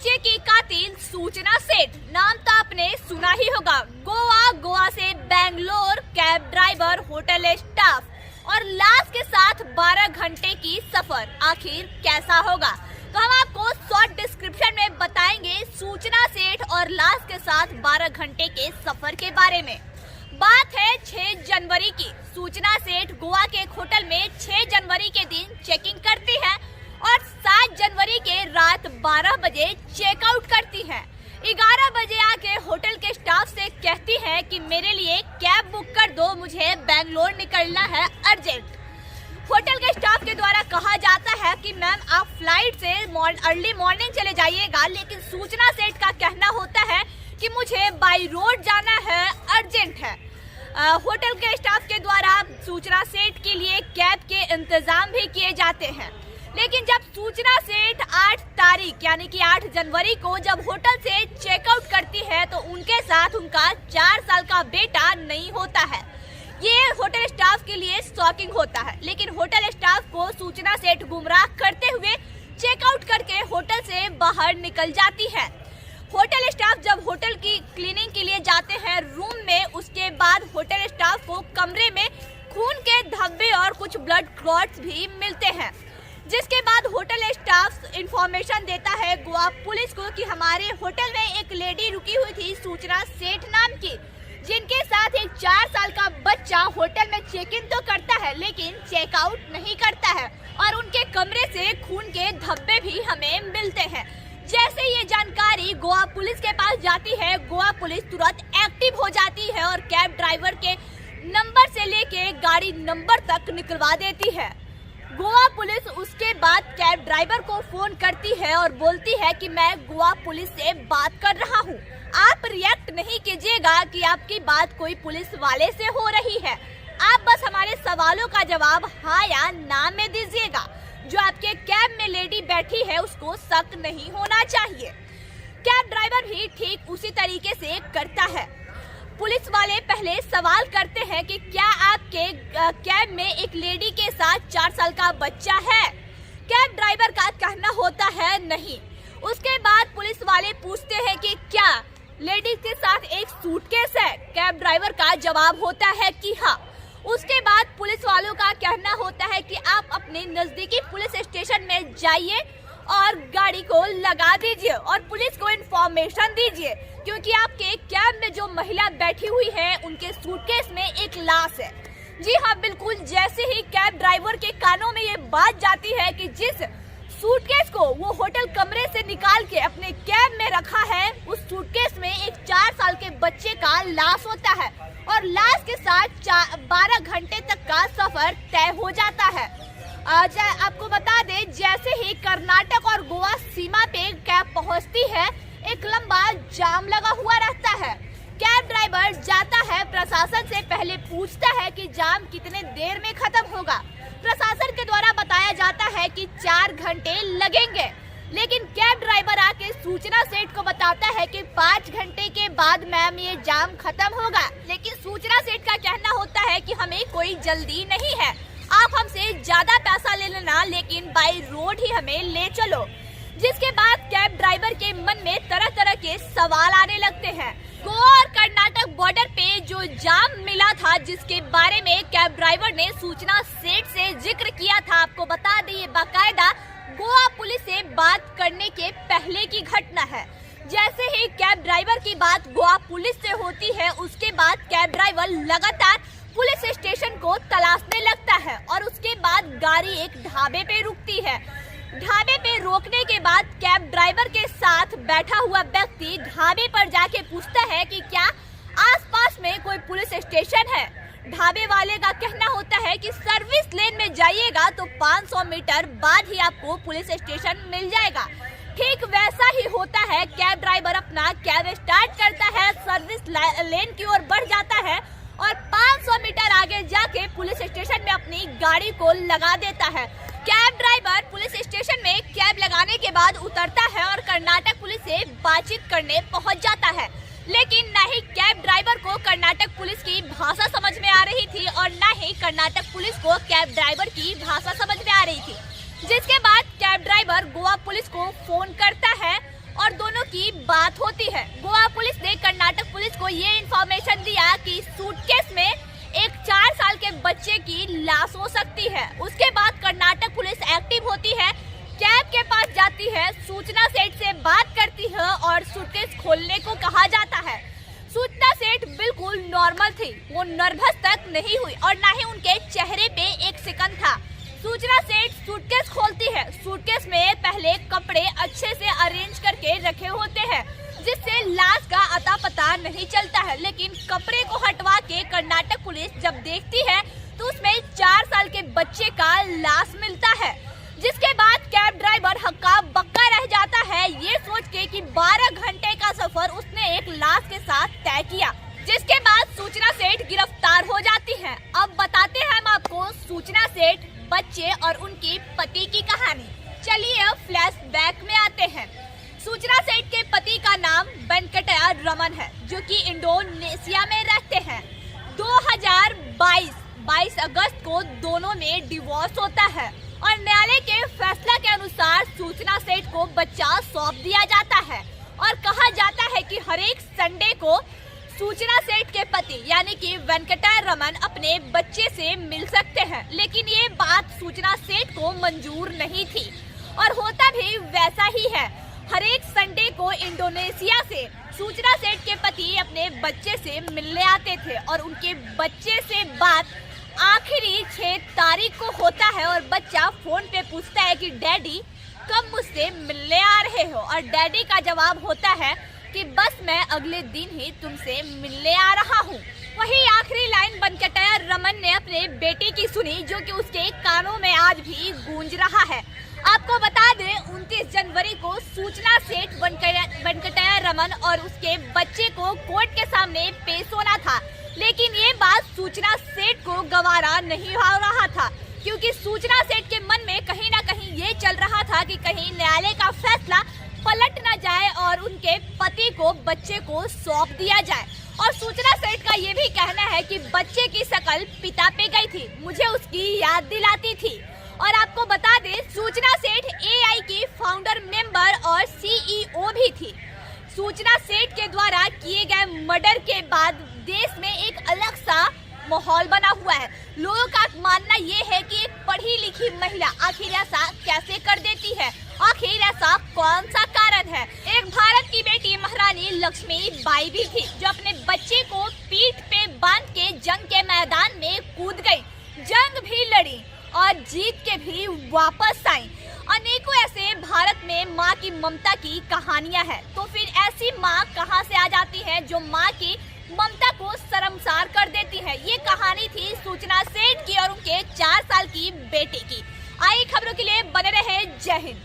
बच्चे की कातिल सूचना सेठ, नाम तो आपने सुना ही होगा। गोवा से Bangalore, cab driver, hotel staff और लाश के साथ 12 घंटे की सफर, आखिर कैसा होगा? तो हम आपको शॉर्ट डिस्क्रिप्शन में बताएंगे सूचना सेठ और लाश के साथ 12 घंटे के सफर के बारे में। बात है 6 जनवरी की। सूचना सेठ गोवा के एक होटल में 6 जनवरी के दिन चेकिंग करती है और 7 जनवरी के रात 12 बजे चेकआउट करती है। 11 बजे आके होटल के स्टाफ से कहती है कि मेरे लिए कैब बुक कर दो, मुझे बेंगलोर निकलना है अर्जेंट। होटल के स्टाफ के द्वारा कहा जाता है कि मैम आप फ्लाइट से अर्ली मॉर्निंग चले जाइएगा, लेकिन सूचना सेठ का कहना होता है कि मुझे बाय रोड जाना है, अर्जेंट है। होटल के स्टाफ के द्वारा सूचना सेठ के लिए कैब के इंतजाम भी किए जाते हैं, लेकिन जब सूचना सेठ 8 तारीख यानी कि 8 जनवरी को जब होटल से चेकआउट करती है तो उनके साथ उनका 4 साल का बेटा नहीं होता है। ये होटल स्टाफ के लिए शॉकिंग होता है, लेकिन होटल स्टाफ को सूचना सेठ गुमराह करते हुए चेकआउट करके होटल से बाहर निकल जाती है। होटल स्टाफ जब होटल की क्लीनिंग के लिए जाते हैं रूम में, उसके बाद होटल स्टाफ को कमरे में खून के धब्बे और कुछ ब्लड क्लॉट्स भी मिलते हैं, जिसके बाद होटल स्टाफ इंफॉर्मेशन देता है गोवा पुलिस को कि हमारे होटल में एक लेडी रुकी हुई थी सूचना सेठ नाम की, जिनके साथ एक 4 साल का बच्चा होटल में चेक इन तो करता है लेकिन चेकआउट नहीं करता है और उनके कमरे से खून के धब्बे भी हमें मिलते हैं। जैसे ये जानकारी गोवा पुलिस के पास जाती है, गोवा पुलिस तुरंत एक्टिव हो जाती है और कैब ड्राइवर के नंबर से लेके गाड़ी नंबर तक निकलवा देती है। गोवा पुलिस उसके बाद कैब ड्राइवर को फोन करती है और बोलती है कि मैं गोवा पुलिस से बात कर रहा हूँ, आप रिएक्ट नहीं कीजिएगा कि आपकी बात कोई पुलिस वाले से हो रही है, आप बस हमारे सवालों का जवाब हाँ या ना में दीजिएगा। जो आपके कैब में लेडी बैठी है उसको शक नहीं होना चाहिए। कैब ड्राइवर भी ठीक उसी तरीके से करता है। पुलिस वाले पहले सवाल करते हैं कि क्या आपके कैब में एक लेडी के साथ 4 साल का बच्चा है? कैब ड्राइवर का कहना होता है नहीं। उसके बाद पुलिस वाले पूछते हैं कि क्या लेडी के साथ एक सूटकेस है? कैब ड्राइवर का जवाब होता है कि हाँ। उसके बाद पुलिस वालों का कहना होता है कि आप अपने नजदीकी पुलिस स्टेशन में जाइए और गाड़ी को लगा दीजिए और पुलिस को इन्फॉर्मेशन दीजिए, क्योंकि आपके कैब में जो महिला बैठी हुई है उनके सूटकेस में एक लाश है। जी हाँ, बिल्कुल जैसे ही कैब ड्राइवर के कानों में ये बात जाती है कि जिस सूटकेस को वो होटल कमरे से निकाल के अपने कैब में रखा है, उस सूटकेस में एक 4 साल के बच्चे का लाश होता है और लाश के साथ 12 घंटे तक का सफर तय हो जाता है। आपको बता दें, जैसे ही कर्नाटक और गोवा सीमा पे कैब पहुंचती है, एक लंबा जाम लगा हुआ रहता है। कैब ड्राइवर जाता है, प्रशासन से पहले पूछता है कि जाम कितने देर में खत्म होगा। प्रशासन के द्वारा बताया जाता है कि 4 घंटे लगेंगे, लेकिन कैब ड्राइवर आके सूचना सेठ को बताता है कि 5 घंटे के बाद मैम ये जाम खत्म होगा, लेकिन सूचना सेठ का कहना होता है कि हमें कोई जल्दी नहीं है, आप हमसे ज्यादा पैसा ले लेना लेकिन बाय रोड ही हमें ले चलो। जिसके बाद कैब ड्राइवर के मन में तरह तरह के सवाल आने लगते हैं। गोवा और कर्नाटक बॉर्डर पे जो जाम मिला था, जिसके बारे में कैब ड्राइवर ने सूचना सेठ से जिक्र किया था, आपको बता दें ये बाकायदा गोवा पुलिस से बात करने के पहले की घटना है। जैसे ही कैब ड्राइवर की बात गोवा पुलिस से होती है, उसके बाद कैब ड्राइवर लगातार पुलिस स्टेशन को तलाशने लगता है और उसके बाद गाड़ी एक ढाबे पे रुकती है। ढाबे पे रोकने के बाद कैब ड्राइवर के साथ बैठा हुआ व्यक्ति ढाबे पर जाके पूछता है कि क्या आसपास में कोई पुलिस स्टेशन है? ढाबे वाले का कहना होता है कि सर्विस लेन में जाइएगा तो 500 मीटर बाद ही आपको पुलिस स्टेशन मिल जाएगा। ठीक वैसा ही होता है। कैब ड्राइवर अपना कैब स्टार्ट करता है, सर्विस लेन की ओर बढ़ जाता है और 500 मीटर आगे जाके पुलिस स्टेशन में अपनी गाड़ी को लगा देता है। कैब ड्राइवर पुलिस स्टेशन में कैब लगाने के बाद उतरता है और कर्नाटक पुलिस से बातचीत करने पहुंच जाता है, लेकिन न ही कैब ड्राइवर को कर्नाटक पुलिस की भाषा समझ में आ रही थी और न ही कर्नाटक पुलिस को कैब ड्राइवर की भाषा समझ में आ रही थी। जिसके बाद कैब ड्राइवर गोवा पुलिस को फोन करता है और दोनों की बात होती है। गोवा पुलिस ने कर्नाटक पुलिस को ये इन्फॉर्मेशन दिया कि सूटकेस में एक 4 साल के बच्चे की लाश हो सकती है। उसके बाद कर्नाटक पुलिस एक्टिव होती है, कैब के पास जाती है, सूचना सेठ से बात करती है और सूटकेस खोलने को कहा जाता है। सूचना सेठ बिल्कुल नॉर्मल थी, वो नर्वस तक नहीं हुई और ना ही उनके चेहरे पे एक सिकन था। सूचना सेठ सूटकेस खोलती है। सूटकेस में पहले कपड़े अच्छे से अरेंज करके रखे होते हैं, जिससे लाश का अता पता नहीं चलता है। लेकिन कपड़े को हटवा के कर्नाटक पुलिस जब देखती है तो उसमें 4 साल के बच्चे का लाश मिलता है, जिसके बाद कैब ड्राइवर हक्का बक्का रह जाता है ये सोच के कि 12 घंटे का सफर उसने एक लाश के साथ तय किया। जिसके बाद सूचना सेठ गिरफ्तार हो जाती है। अब बताते हैं हम आपको सूचना सेठ, बच्चे और उनके पति की कहानी। चलिए अब फ्लैशबैक में आते हैं। सूचना सेठ के पति का नाम वेंकटया रमन है, जो कि इंडोनेशिया में रहते हैं। 22 अगस्त को दोनों में डिवोर्स होता है और न्यायालय के फैसला के अनुसार सूचना सेठ को बच्चा सौंप दिया जाता है और कहा जाता है कि हर एक संडे को सूचना सेठ के पति यानी कि वेंकटया रमन अपने बच्चे से मिल सकते हैं। लेकिन ये बात सूचना सेठ को मंजूर नहीं थी और होता भी वैसा ही है। हर एक संडे को इंडोनेशिया से सूचना सेठ के पति अपने बच्चे से मिलने आते थे और उनके बच्चे से बात आखिरी 6 तारीख को होता है और बच्चा फोन पे पूछता है कि डैडी कब मुझसे मिलने आ रहे हो, और डैडी का जवाब होता है कि बस मैं अगले दिन ही तुमसे मिलने आ रहा हूँ। वही आखिरी लाइन वेंकटया रमन ने अपने बेटे की सुनी, जो कि उसके कानों में आज भी गूंज रहा है। आपको बता दें 29 जनवरी को सूचना सेठ वेंकटया रमन और उसके बच्चे को कोर्ट के सामने पेश होना था, लेकिन ये बात सूचना सेठ को गवारा नहीं हो रहा था, क्योंकि सूचना सेठ के मन में कहीं ना कहीं ये चल रहा था कि कहीं न्यायालय का फैसला पलट न जाए और उनके पति को बच्चे को सौंप दिया जाए। और सूचना सेठ का ये भी कहना है कि बच्चे की शक्ल पिता पे गई थी, मुझे उसकी याद दिलाती थी। और आपको बता दें सूचना सेठ AI की फाउंडर मेंबर और CEO भी थी। सूचना सेठ के द्वारा किए गए मर्डर के बाद देश में एक अलग सा माहौल बना हुआ है। लोगों का मानना ये है कि एक पढ़ी लिखी महिला आखिर ऐसा कैसे कर देती है, आखिर ऐसा कौन सा कारण है। एक भारत की बेटी महारानी लक्ष्मीबाई भी थी, जो अपने बच्चे को पीठ पे बांध के जंग के मैदान में कूद गई, जंग भी लड़ी और जीत के भी वापस आई। अनेकों ऐसे भारत में माँ की ममता की कहानियां हैं। तो फिर ऐसी माँ कहाँ से आ जाती है जो माँ की ममता को शर्मसार कर देती है। ये कहानी थी सूचना सेठ की और उनके 4 साल की बेटे की। आई खबरों के लिए बने रहे। जय हिंद।